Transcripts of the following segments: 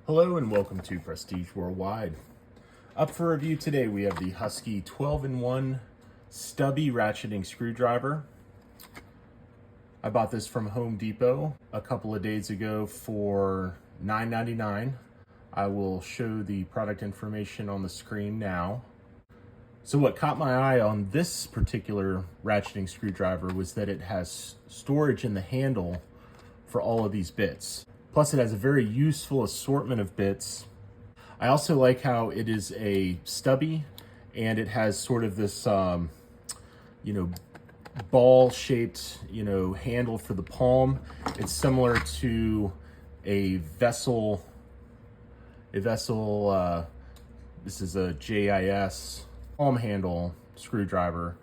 Hello and welcome to Prestige Worldwide. Up for review today we have the Husky 12-in-1 Stubby Ratcheting Screwdriver. I bought this from Home Depot a couple of days ago for $9.99. I will show the product information on the screen now. So what caught my eye on this particular ratcheting screwdriver was that it has storage in the handle for all of these bits. Plus it has a very useful assortment of bits. I also like how it is a stubby and it has sort of this, ball shaped, handle for the palm. It's similar to a vessel, this is a JIS palm handle screwdriver,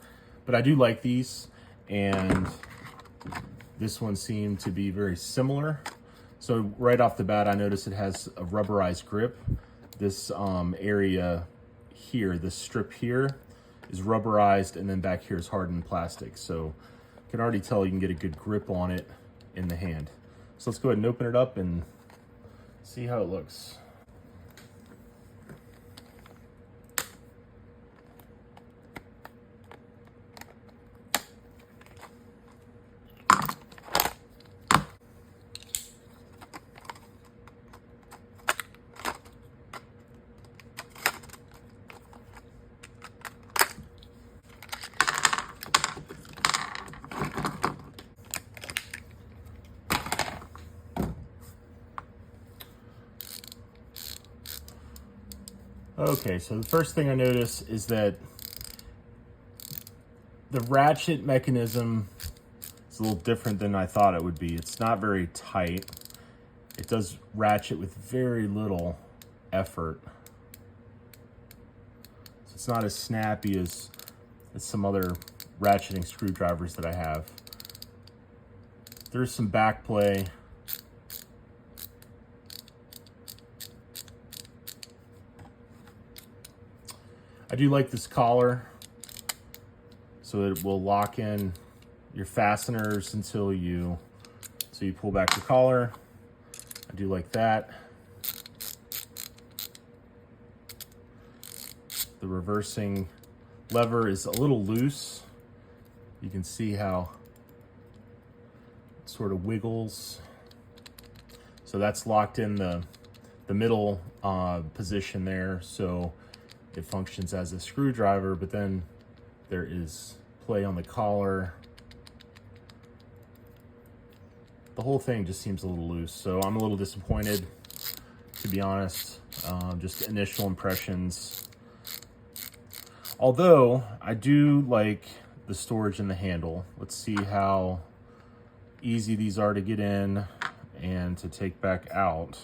but I do like these, and this one seemed to be very similar. So right off the bat, I noticed it has a rubberized grip. This area here, this strip here, is rubberized, and then back here is hardened plastic. So you can already tell you can get a good grip on it in the hand. So let's go ahead and open it up and see how it looks. Okay, so the first thing I notice is that the ratchet mechanism is a little different than I thought it would be. It's not very tight. It does ratchet with very little effort. So it's not as snappy as some other ratcheting screwdrivers that I have. There's some back play. I do like this collar, so it will lock in your fasteners until you pull back the collar. I do like that. The reversing lever is a little loose. You can see how it sort of wiggles. So that's locked in the middle position there, so it functions as a screwdriver, but then there is play on the collar. The whole thing just seems a little loose, so I'm a little disappointed, to be honest. Just initial impressions. Although I do like the storage in the handle. Let's see how easy these are to get in and to take back out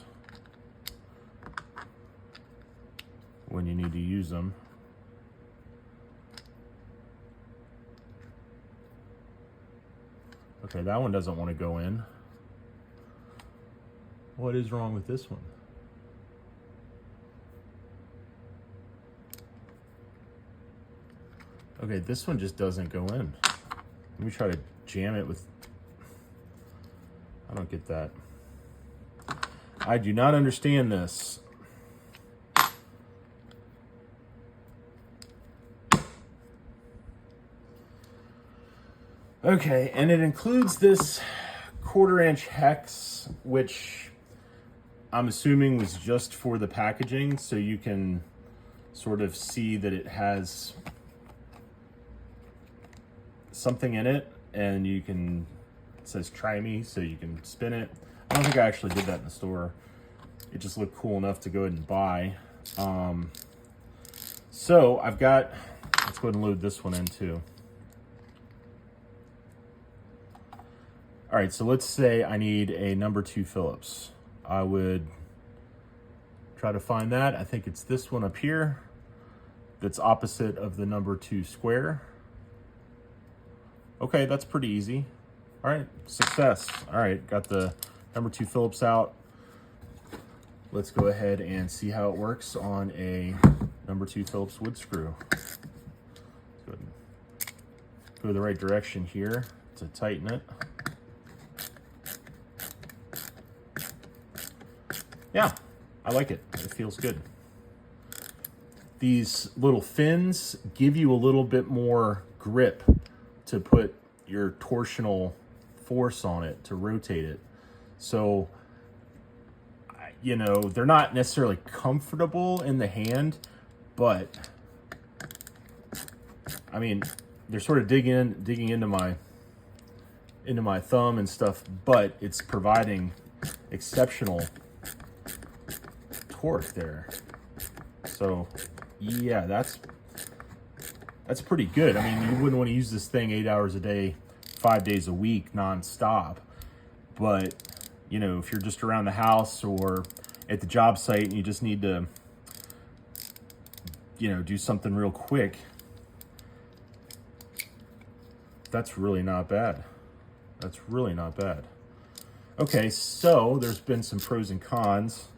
when you need to use them. Okay, that one doesn't want to go in. What is wrong with this one? Okay, this one just doesn't go in. Let me try to jam it with... I don't get that. I do not understand this. Okay, and it includes this 1/4-inch hex, which I'm assuming was just for the packaging, so you can sort of see that it has something in it, and you can, it says try me, so you can spin it. I don't think I actually did that in the store. It just looked cool enough to go ahead and buy. So I've got, let's go ahead and load this one in too. All right, so let's say I need a number 2 Phillips. I would try to find that. I think it's this one up here that's opposite of the number 2 square. Okay, that's pretty easy. All right, success. All right, got the number 2 Phillips out. Let's go ahead and see how it works on a number 2 Phillips wood screw. Go the right direction here to tighten it. Yeah, I like it. It feels good. These little fins give you a little bit more grip to put your torsional force on it, to rotate it. So, you know, they're not necessarily comfortable in the hand, but I mean, they're sort of digging into my thumb and stuff, but it's providing exceptional torque there. So yeah, that's pretty good. I mean, you wouldn't want to use this thing 8 hours a day, 5 days a week, nonstop. But, you know, if you're just around the house or at the job site and you just need to, you know, do something real quick, that's really not bad. That's really not bad. Okay, so there's been some pros and cons.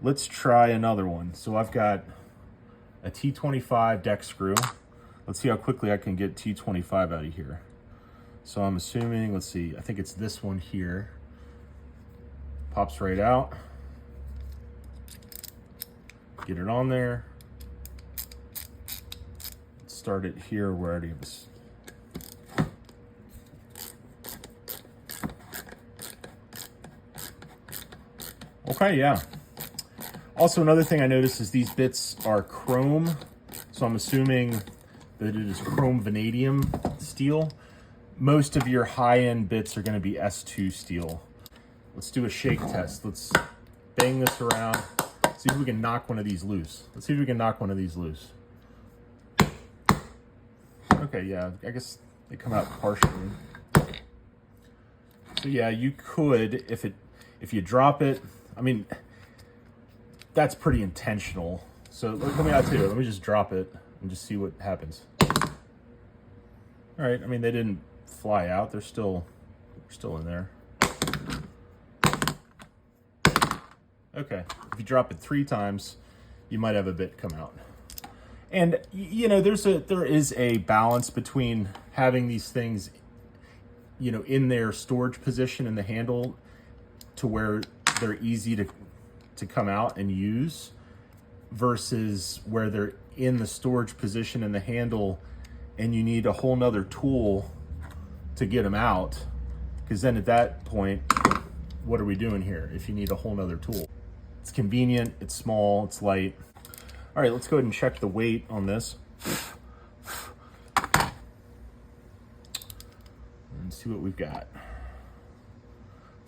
Let's try another one. So I've got a T25 deck screw. Let's see how quickly I can get T25 out of here. So I'm assuming, let's see, I think it's this one here. Pops right out. Get it on there. Start it here where it is. Okay, yeah. Also, another thing I noticed is these bits are chrome. So I'm assuming that it is chrome vanadium steel. Most of your high-end bits are going to be S2 steel. Let's do a shake test. Let's bang this around. See if we can knock one of these loose. Let's see if we can knock one of these loose. Okay, yeah, I guess they come out partially. So yeah, you could, if you drop it, I mean, that's pretty intentional. So let me out too. Let me just drop it and just see what happens. All right, I mean, they didn't fly out. They're still in there. Okay, if you drop it 3 times, you might have a bit come out. And you know, there is a balance between having these things, you know, in their storage position in the handle to where they're easy to come out and use, versus where they're in the storage position in the handle and you need a whole nother tool to get them out. Because then at that point, what are we doing here if you need a whole nother tool? It's convenient, it's small, it's light. All right, let's go ahead and check the weight on this. And see what we've got.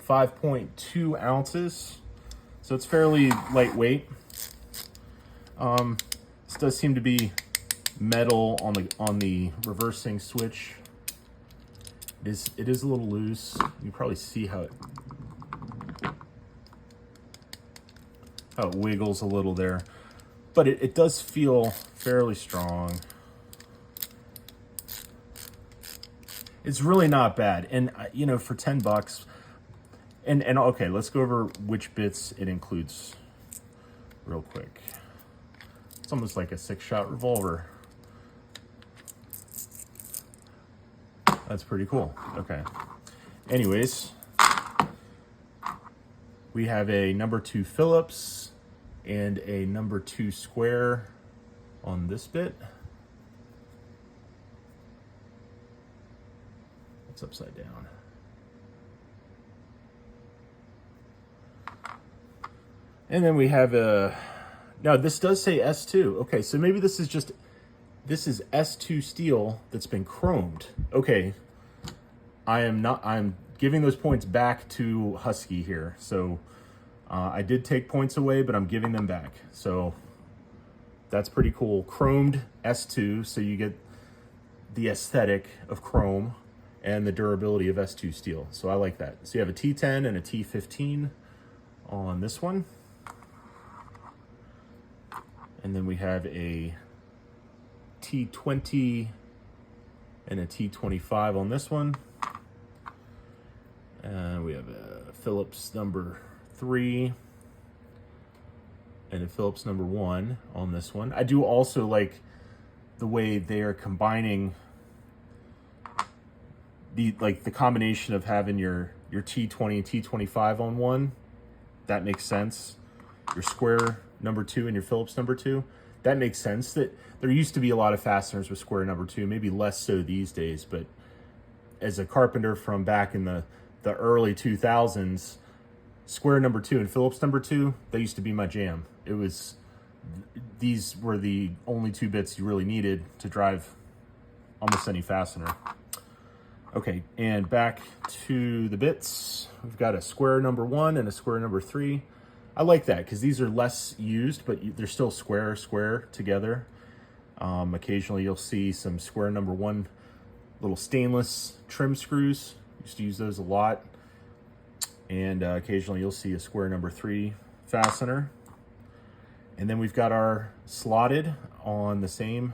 5.2 ounces. So it's fairly lightweight. This does seem to be metal on the reversing switch. It is a little loose. You can probably see how it wiggles a little there. But it does feel fairly strong. It's really not bad. And you know, for $10, and okay, let's go over which bits it includes real quick. It's almost like a 6-shot revolver. That's pretty cool. Okay. Anyways, we have a number 2 Phillips and a number 2 square on this bit. It's upside down. And then we have a, now this does say S2. Okay, so maybe this is S2 steel that's been chromed. Okay, I'm giving those points back to Husky here. So I did take points away, but I'm giving them back. So that's pretty cool. Chromed S2, so you get the aesthetic of chrome and the durability of S2 steel. So I like that. So you have a T10 and a T15 on this one. And then we have a T20 and a T25 on this one. And we have a Phillips number 3 and a Phillips number 1 on this one. I do also like the way they are combining the combination of having your T20 and T25 on one. That makes sense. your square number 2 and your Phillips number 2. That makes sense. That there used to be a lot of fasteners with square number 2, maybe less so these days, but as a carpenter from back in the early 2000s, square number 2 and Phillips number 2, they used to be my jam. These were the only 2 bits you really needed to drive almost any fastener. Okay, and back to the bits. We've got a square number 1 and a square number 3. I like that because these are less used, but they're still square together. Occasionally you'll see some square number 1 little stainless trim screws. Used to use those a lot. And occasionally you'll see a square number 3 fastener. And then we've got our slotted on the same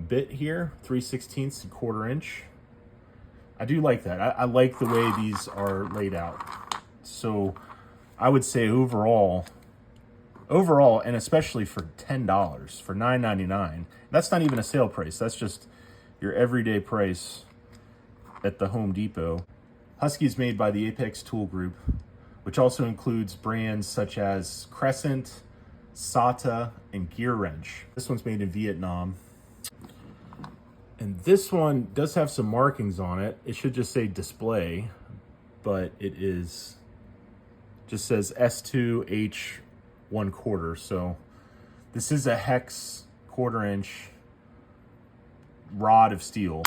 bit here, 3/16 and 1/4 inch. I do like that. I like the way these are laid out. So I would say overall, and especially for $10, for $9.99, that's not even a sale price. That's just your everyday price at the Home Depot. Husky is made by the Apex Tool Group, which also includes brands such as Crescent, SATA, and Gear Wrench. This one's made in Vietnam. And this one does have some markings on it. It should just say display, but it just says S2H 1/4. So this is a hex 1/4 inch rod of steel.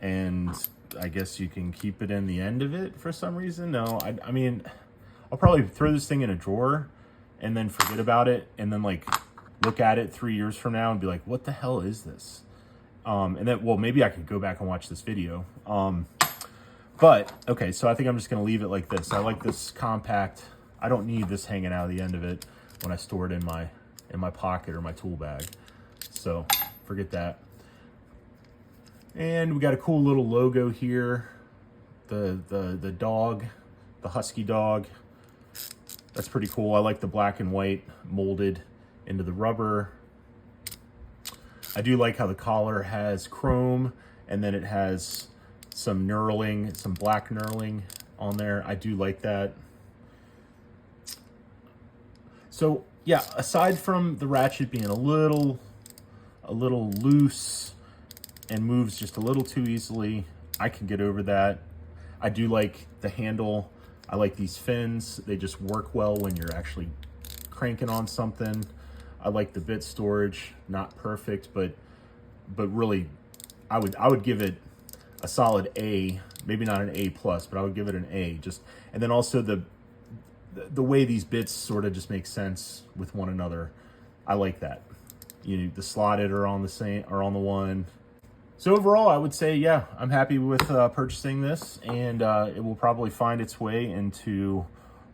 And I guess you can keep it in the end of it for some reason. No, I mean, I'll probably throw this thing in a drawer and then forget about it, and then like look at it 3 years from now and be like, what the hell is this? And then, well, maybe I could go back and watch this video. But okay, so I think I'm just gonna leave it like this. I like this compact. I don't need this hanging out of the end of it when I store it in my pocket or my tool bag. So forget that. And we got a cool little logo here. The dog, the Husky dog. That's pretty cool. I like the black and white molded into the rubber. I do like how the collar has chrome, and then it has some knurling, some black knurling on there. I do like that. So yeah, aside from the ratchet being a little loose and moves just a little too easily, I can get over that. I do like the handle. I like these fins. They just work well when you're actually cranking on something. I like the bit storage, not perfect, but really, I would give it a solid A, maybe not an A+, but I would give it an A. And then also the way these bits sort of just make sense with one another. I like that. You know, the slotted are on the one. So overall, I would say, yeah, I'm happy with purchasing this, and it will probably find its way into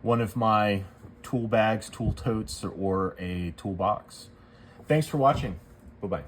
one of my tool bags, tool totes, or a toolbox. Thanks for watching. Bye-bye.